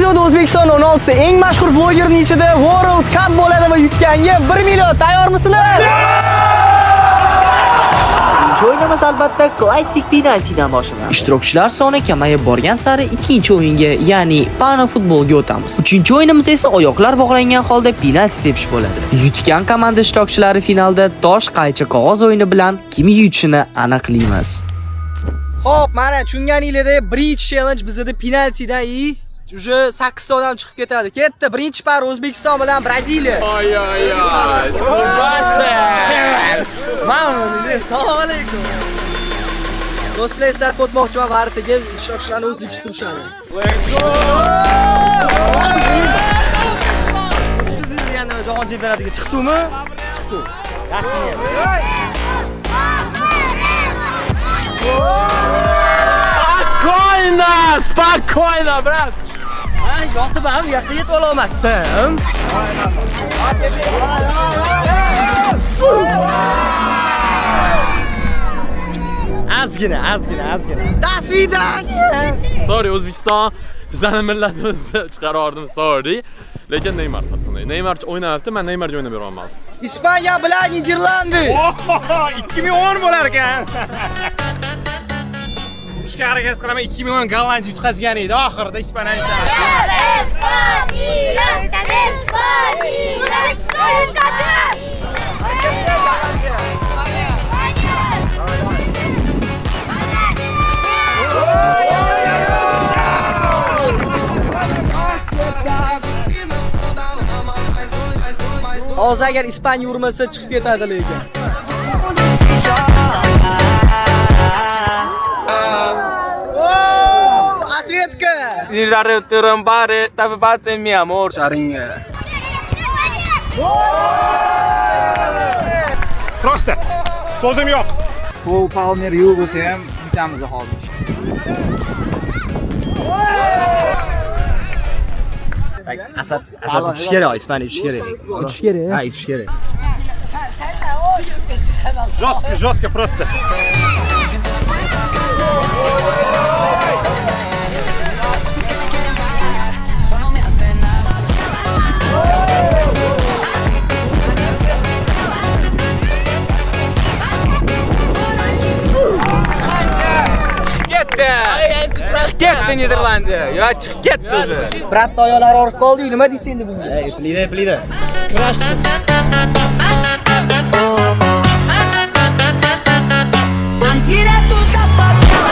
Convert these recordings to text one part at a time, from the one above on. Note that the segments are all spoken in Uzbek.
epizodi O'zbekiston 16 eng mashhur blogerning ichida World Cup bo'ladi va yutganga 1 million. Tayyormisizlar? O'yinimiz albatta klassik penaltidan boshlanadi. Ishtirokchilar soni kamayib borgan sari ikkinchi o'yinga, ya'ni pana futbolga o'tamiz. Uchinchi o'yinimiz esa oyoqlar bog'langan holda penalti tepish bo'ladi. Yutgan komanda ishtirokchilari finalda tosh qaychi qog'oz o'yini bilan kim yutishini aniqlaymiz. Xo'p, mana tushunganingizda Bridge Challenge bizda penaltidan уже 8 ta odam chiqib ketadi. Ketdi. Birinchi par O'zbekiston bilan Braziliya. Oy. Subhashan. Assalomu alaykum. Do'stlar, eslatib o'tmoqchiman, vartiga ishtirokchilarni o'zligicha turishadi. Yana jahon chempionatiga chiqdimi? Chiqdi. Yaxshi niyat. Spokojno, brat. Yotib ham yoqqa yetib ola olmasdim. Azgina. Sorry O'zbekiston, bizning millatimiz chiqarardim, sorry. Lekin Neymar qatnashdi. Neymar o'ynayapti, men Neymarga o'ynab beraman. Ispaniya bilan Niderlandiya. 2010 bo'lar ekan. Ushga harakat qilaman, 2010 Gollandiya yutqazgan edi oxirida Ispaniya. Hozir agar Ispaniya urmasa chiqib ketadi lekin. Atletka. Ni daré turumbare, tava bate mi amor. Sharinga. Prosta. So'zim yo'q. Bu Palmer yo'q bo'lsa ham yutamiz hozir. Asad uchish kerak, Ispaniya uchish kerak. Uchish kerak. Ha, uchish kerak. Жестко просто. Ketdi Niderlandiya. Yo, chiqib ketdi уже. Brat oyoqlari orib qoldi, nima deysiz endi bunga? Plida. Kurashsiz. Direto da favela.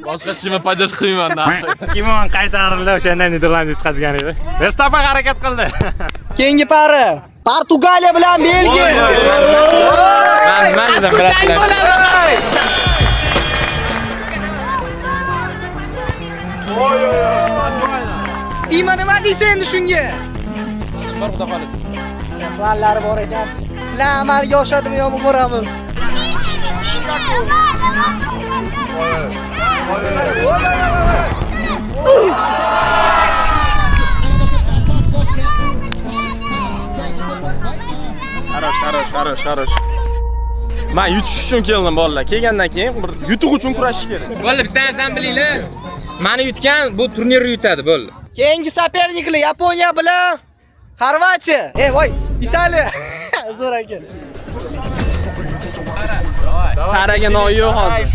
Boshqa shima pajash qilmayman. Kimon qaytarildi, o'shanda Niderlandiya yutqazgan edi. Verstappen harakat qildi. Keyingi pari Portugaliya bilan Belgiya. Men dedim, bratlar. Dima nima deysiz endi shunga? Planlari bor ekan. Plan amalga oshadimi yo'qmi ko'ramiz. Xarosh. Men yutish uchun keldim bolalar. Kelgandan keyin bir yutuq uchun kurashish kerak. Bo'ldi, bitta narsani bilinglar. Meni yutgan bu turnirni yutadi, bo'ldi. Keyingi soperniklar Yaponiya bilan Xorvatiya. Voy, Italiya. Zo'r ekan. Saraga noyo hozir.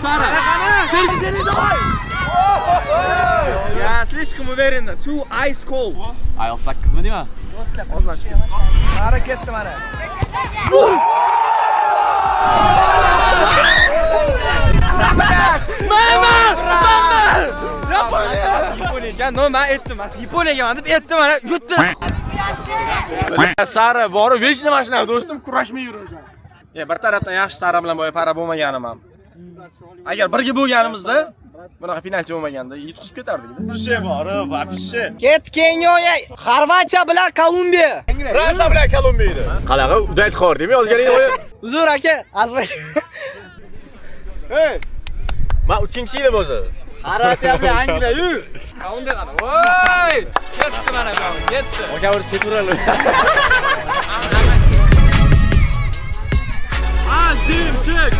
Sara. Ya, слишком уверенно. Too ice cold. Ayol 8 mi deyman? Qara ketdi mana. Mama! Yaponiya. No, men aytdim. Yaponiyaga deb aytdim mana, yutdi. Sara borib, hech nima mashina do'stim kurashmay yurasan. Bir tarafdan yaxshi Sara bilan boya para bo'lmaganim ham. Agar birga bo'lganimizda bunaqa penalti bo'lmaganda yutqizib ketardik. Pishe bor, pishe. Ket keyingi o'yin Xorvatiya bilan Kolumbiya. Fransiya bilan Kolumbiya edi. Qalaqa udayt xor demi yozganing o'yin. Uzr aka, azbay. Men 3-yil bo'lsa. Xorvatiya bilan Angliya, yu. Unday qana. Voy! Ketdi mana bu. Ketdi. Aka o'zi ketaveradi. Azimchik!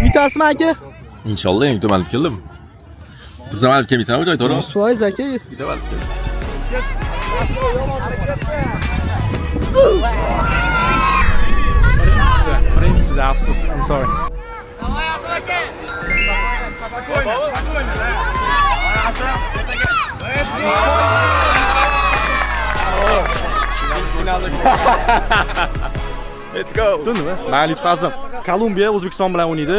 Uytasizmi aka? Inshaalloh endi yutaman deb keldim. Tursaman deb kelmaysan, joy to'g'ri? 100% aka. Yutaman deb keldim. Birinchisida afsus, I'm sorry. Let's go. Tundimi? Mayli yutqazdim. Kolumbiya O'zbekiston bilan o'ynaydi.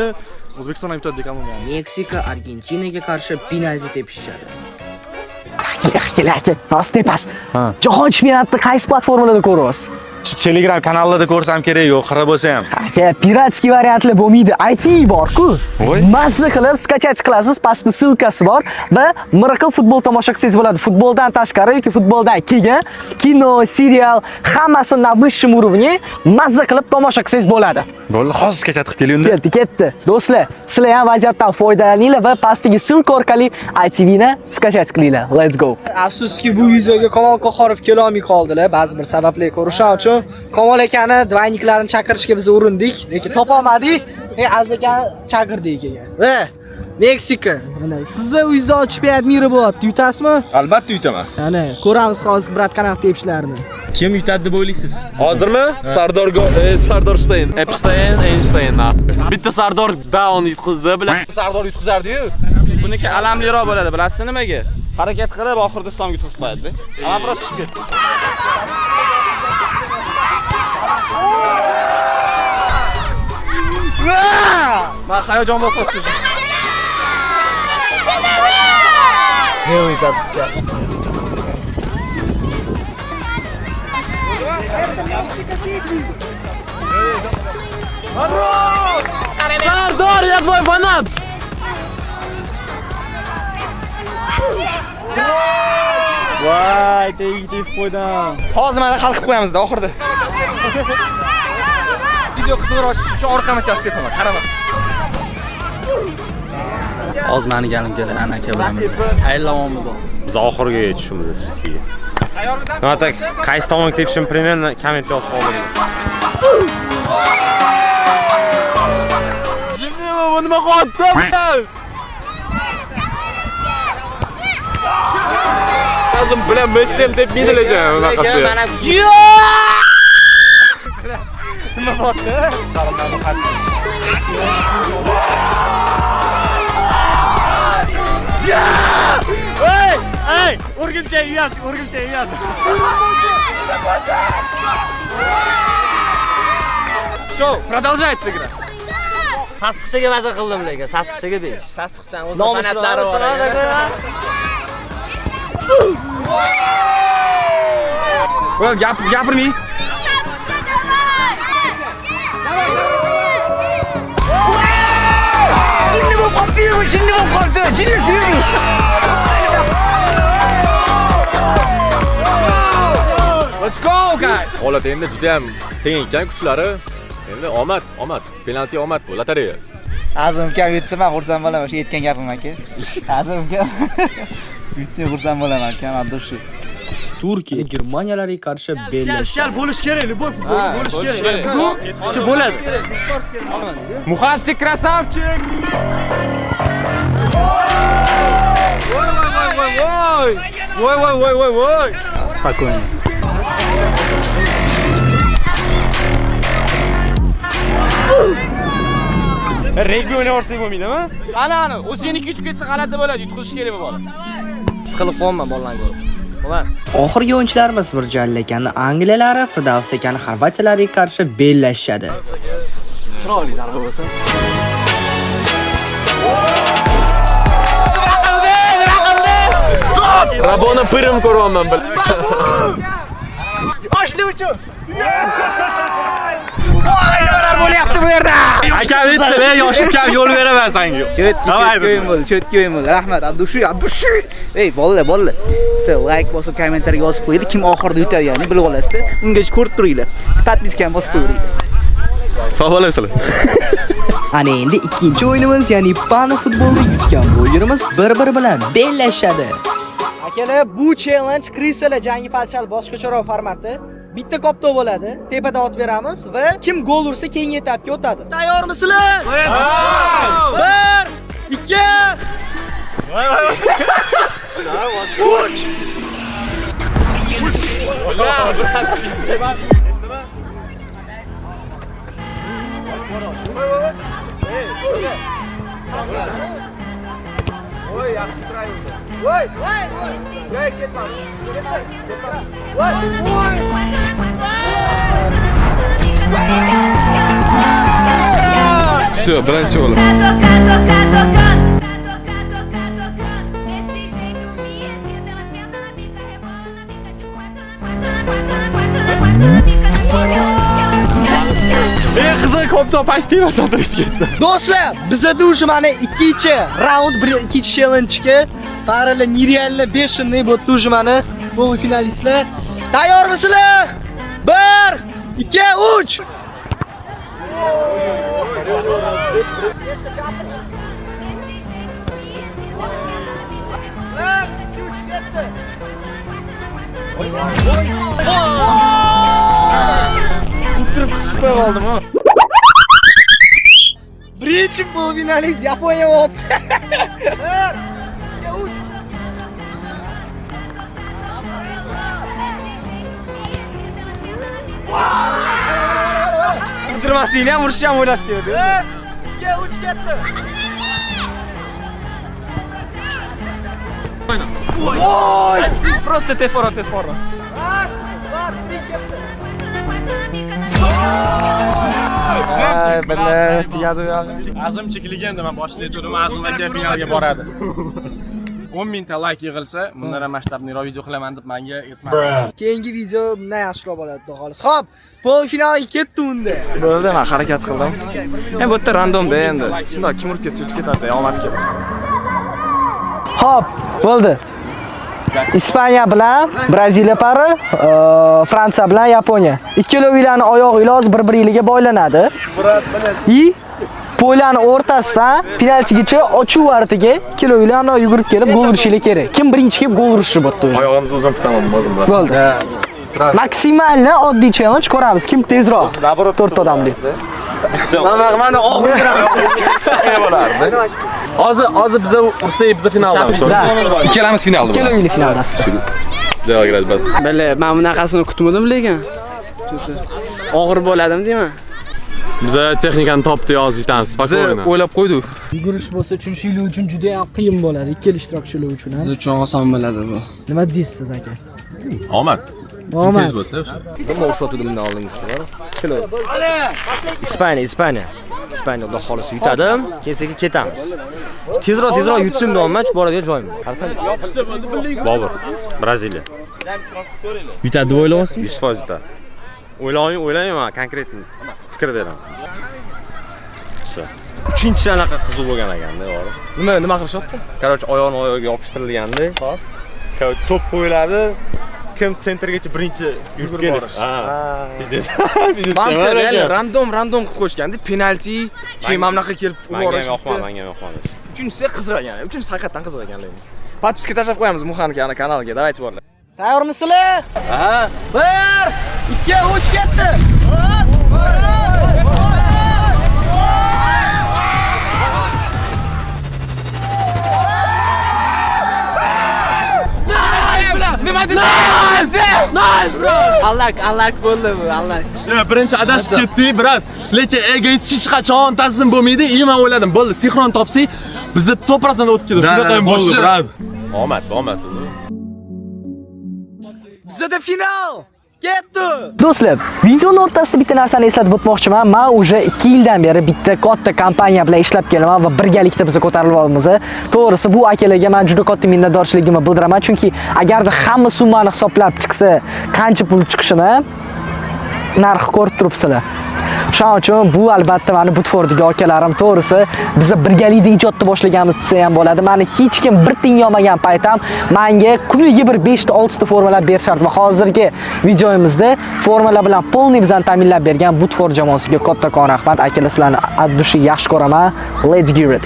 O'zbekiston ham yutadi Kolumbiya. Meksika Argentinaga qarshi penalti tepishadi. Aka, rost emas. Jahon chempionatida qaysi platformada ko'ryapsiz? Telegram kanalida ko'rsam kerak, yo'q, xira bo'lsa ham. Aka, piratskiy variantlar bo'lmaydi. IT bor-ku. Mazza qilib skachat qilasiz, pastda ssilkasi bor va Miracle futbol tomosha qilsangiz bo'ladi. Futboldan tashqari yoki futboldan keyin kino, serial hammasini na высшем уровне mazza qilib tomosha qilsangiz bo'ladi. Bo'ldi, hozir skachat qilib kelyapti. Ketdi. Do'stlar, sizlar ham vaziyatdan foydalaninglar va pastdagi ssilka orqali ITVni skachat qilinglar. Let's go. Afsuski bu videoga Kamol Qohorov kela olmay qoldilar. Ba'zi bir sabablar ko'rishan uchun Kamol akani dvayniklarni chaqirishga biz urindik, lekin topa olmadik. Aziz akani chaqirdik ekan. Va Meksika. Mana sizni uyingizda chempionat miri bo'lyapti. Yutasizmi? Albatta yutaman. Ana, ko'ramiz hozir brat qanaqa tepishlarni. Kim yutadi deb o'ylaysiz? Hozirmi? Sardor Steyn. Epstein, Einstein. Bitta Sardor down yutqizdi, bilan Sardor yutqizardi-yu. Buniki alamliroq bo'ladi, bilasizmi nimaga? Harakat qilib oxirida islomga yutqizib qo'yadi. Ama biroz chiqib ketdi. Men hayajon bosib Делай зацепка. Sardor, я твой фанат! Voy, tegib qo'ydim. Hozir mana hal qilib qo'yamiz-da oxirida. Video qizig'roq shu orqamachasi tepaman, qarama. Hozir meni galim keladi, ana aka bilan. Tayyorlamoqmiz hozir. Biz oxiriga tushamiz spiskiga. Nima tak, qaysi tomonga tepishim примерно kommentga yozib qoldiring. Nima qilyapti? O'zim bilan Messi deb menilagan bunaqasi. Nima bo'pti? Ey, o'rgimcha uyas. Show, продолжается игра. Sassiqchaga maza qildim lekin, sassiqchaga 5. Sassiqchan o'z fanatlari bor. Well, gapirmay. Jinni bo'lib qoldi. Let's go guys. Holat endi juda ham teng ekan kuchlari. Endi omad, penalti omad bu, lotereya. Azim ukam yutsa men xursand bo'laman, o'sha aytgan gapim aka. Azim ukam yutsa xursand bo'laman aka, abdushi. Turkiya Germaniyalarga qarshi bellashadi. bo'lish kerak, любой futbol bo'lish kerak. Bugun shu bo'ladi. Muxassik krasavchik. Voy. Спокойно. Regbi o'ynayversak bo'lmaydimi? Qani, o'zingniki yutib ketsa g'alati bo'ladi, yutqizish kerak bu bola. Siqilib qolma bollarni ko'rib. Xo'p. Oxirgi o'yinchilarimiz Mirjalil akani Angliyalari, Firdavs akani Xorvatiyalarga qarshi bellashadi. Chiroyli darbo bo'lsa. Rabona pirim ko'ryapman bil. Boshlovchi. Voylar bo'lyapti bu yerda. Aka bitta, yosh ukam yo'l beraman senga. Cho'tki o'yin bo'ldi. Rahmat, abdushi. Ey, bolalar. Bitta like bosib, kommentariy yozib qo'yinglar. Kim oxirida yutadi, ya'ni bilib olasizda. Ungacha ko'rib turinglar. Podpiska ham bosib qo'yinglar. Sog' bo'lasizlar. Ana endi ikkinchi o'yinimiz, ya'ni pan futbolni yutgan blogerimiz bir-biri bilan bellashadi. Akalar, bu challenge Krisalar jangi falchal boshqacharoq formati. Bitta kopto bo'ladi, tepada ot beramiz va kim gol ursa keyingi etapga o'tadi. Tayyormisizlar? 1 2 3 Voy, yaxshi turaydi. Voy, voy. Voy, ketma. Voy, voy. Все, birinchi bo'lib. Qiziq kopto pashtiva sotirib ketdi. Do'stlar, bizda уже mana ikkinchi raund, ikkinchi challenge-ga parallel нереально бешеный bo'ldi уже mana bu finalistlar. Tayyormisizlar? 1 2 3 Turib qisib qo'yib oldim ha. Birinchi polfinalist Yaponiya o'tdi. 1 2 3 Bitirmaslikni ham urishni ham o'ylash kerak. 1 2 3 ketdi. Voy! Просто teforo. Bella tugadi bu yoqda. Azimchi legenda men boshida aytdim, Azim aka finalga boradi. 10 mingta like yig'ilsa, bundan ham masshtabniroq video qilaman deb menga aytmadi. Keyingi video bundan yaxshiroq bo'ladi, xudo xolis. Xo'p, polfinalga ketdi unda. Bo'ldi, men harakat qildim. Bu yerda randomda endi. Shunday kim urib ketsa o'tib ketadi, omad keladi. Hop, bo'ldi. Ispaniya bilan Braziliya pari, Fransiya bilan Yaponiya. Ikkaloviylarning oyoq iloz bir-biriga bo'ylanadi. Poylarning o'rtasidan penaltigacha ochuv artiga ikkaloviylar yugurib kelib gol urishlar kerak. Kim birinchi kelib gol urishi bo'pti. Oyog'imizni o'zim pisaman, o'zim bilan. Bo'ldi. Maksimalni oddiy challenge ko'ramiz. Kim tezroq? 4 odam deb. Mana og'ir Hozir biza ursak, biza finaldamiz. Ikkalamiz finalda. Ikkaloviylar finaldasiz. Demak, rahmat. Bale, men bunaqasini kutmadim lekin. Og'ir bo'ladimi deyman. Biza texnikani topdi, yozib yutamiz. Spokойно. O'ylab qo'ydik. Yugurish bo'lsa, tushishlar uchun juda ham qiyin bo'ladi. Ikkala ishtirokchilar uchun ham. Biz uchun oson bo'ladi bu. Nima deysiz aka? Omad. Omad. bo'lsa. Nima o'shatdim bundan oldingizda bor? Kilo. Ispaniya. Xudo xolis yutadim, keyin ketamiz. Tezroq yutsin deyapman, boradigan joyim. Qarasam. Bobur, Braziliya. Yutadi deb o'ylayapsizmi? 100% yutadi. O'ylayman, konkret fikr beraman. Shu. Uchinchi anaqa qiziq bo'lgan ekanda, to'g'ri. Nima qilishyapti? Короче, oyoq yopishtirilgandi. Xo'p. To'p qo'yiladi. Kim sentrgacha birinchi yurib kelish. Random qilib qo'yishganda penalti, keyin mana bunaqa kelib Menga yoqmadi. Uchinchisi qiziq ekan. Uchinchisi haqiqatan qiziq ekan lekin. Podpiska tashlab qo'yamiz Muxan aka kanaliga. Давайте borlar. Tayyormisizlar? Aha. 1 2 3 ketdi. Nima dedi? Nice bro. Allak bo'ldi bu, allak. Birinchi adashib ketdik, brat. Lekin egoist hech qachon taslim bo'lmaydi. Men o'yladim, bo'ldi, sinxron topsak, bizda 100% o'tib ketadi. Shunaqa ham bo'ldi, brat. Omad. Bizda final. Ketdi. Do'stlar, videoning o'rtasida bitta narsani eslatib o'tmoqchiman. Men уже 2 yildan beri bitta katta kompaniya bilan ishlab kelaman va birgalikda biz ko'tarilyapmiz. To'g'risi, bu akalarga men juda katta minnatdorchiligimni bildiraman, chunki agarda hamma summani hisoblab chiqsa, qancha pul chiqishini narxi ko'rib turibsizlar. Shuning uchun bu albatta meni Butfordga akalarim to'g'risi biz birgalikda ijodni boshlaganmiz desa ham bo'ladi. Meni hech kim bir tiyin olmagan paytam menga kuniga bir 5 ta 6 ta formalar berishardi va hozirgi videomizda formalar bilan polniy bizani ta'minlab bergan Butford jamoasiga kattakon rahmat. Akalar sizlarni addushi yaxshi ko'raman. Let's get it.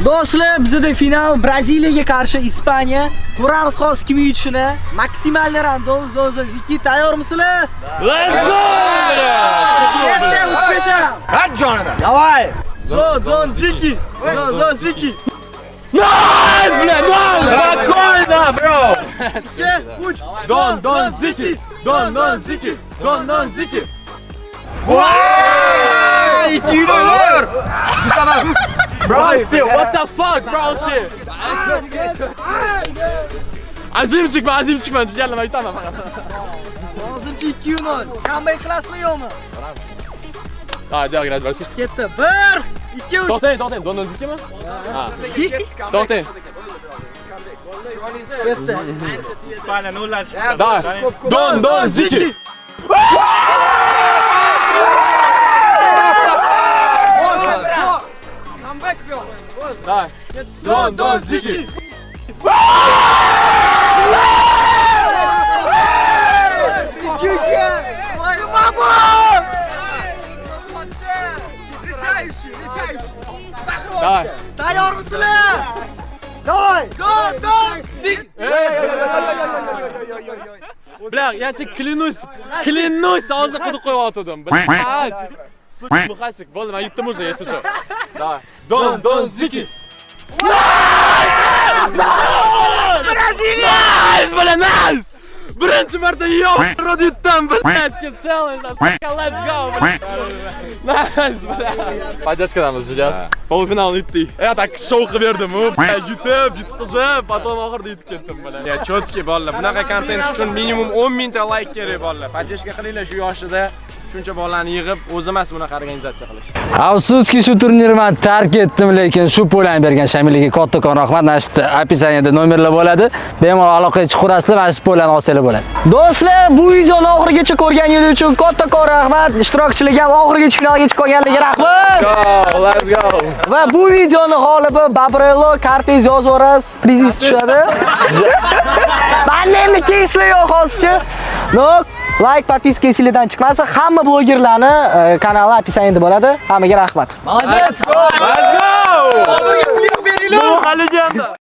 Do'stlar, bizda final Braziliyaga qarshi Ispaniya. Ko'ramiz hozir kim yutishini. Maksimalniy rando, Zozoziki tayyormisizlar? Let's go! Hadi jonidan. Давай! Zozoziki. Zozoziki. Nice, блядь, nice! Спокойно, bro! Don Ziki! Don Ziki! Don Ziki! Wow! 2 yurur! Bro, still, what the fuck, bro, still? Azim çıkma, gelme, tamam. Hozircha 2-0. Comeback qilasizmi yo'qmi? Hadi, hadi, hadi. Ketdi. 1, 2, 3. To'xtang, Don Zikimi? Ha. To'xtang. Ketdi. Давай. Don Ziki! Давай. Don Ziki! Давай. Tayyormisizlar? Давай. Don Ziki. Bля, я тебе клянусь, hozir qilib qo'yotdim. Блядь. Сука, buxasik. Bo'ldi, men yutdim уже, если что. Давай. Don Ziki. Braziliya! Nice, bля, nice! Birinchi marta yo'q yutdim, блядь, challenge. Let's go. Nice, bля. Поддержкадamiz, jigar. Polfinalni yutdik. Tak show qilib berdim. Yutqizib, потом oxirida yutib ketdim, bля. Ya chotki bolalar, bunaqa kontent uchun minimum 10 mingta like kerak bolalar. Поддержка qilinglar shu yoshida. Shuncha bolani yig'ib, o'zi emas bunaqa organizatsiya qilish. Afsuski shu turnirni men tark etdim, lekin shu polani bergan Shamilga kattakon rahmat. Mana shu описаниеda nomerlar bo'ladi. Bemalol aloqaga chiqarasizlar, mana shu polani olsanglar bo'ladi. Do'stlar, bu videoni oxirigacha ko'rganingiz uchun kattakon rahmat. Ishtirokchilarga ham oxirigacha finalgacha qolganligiga rahmat. Let's go. Va bu videoni g'olibi Babrello Kartez yozaverasiz, prizingiz tushadi. Menni keyslar yo'q hozircha. No, like, подписка esingizdan chiqmasa, hamma blogerlarni kanali описаниеda bo'ladi. Hammaga rahmat. Let's go. Let's go. Bu haliga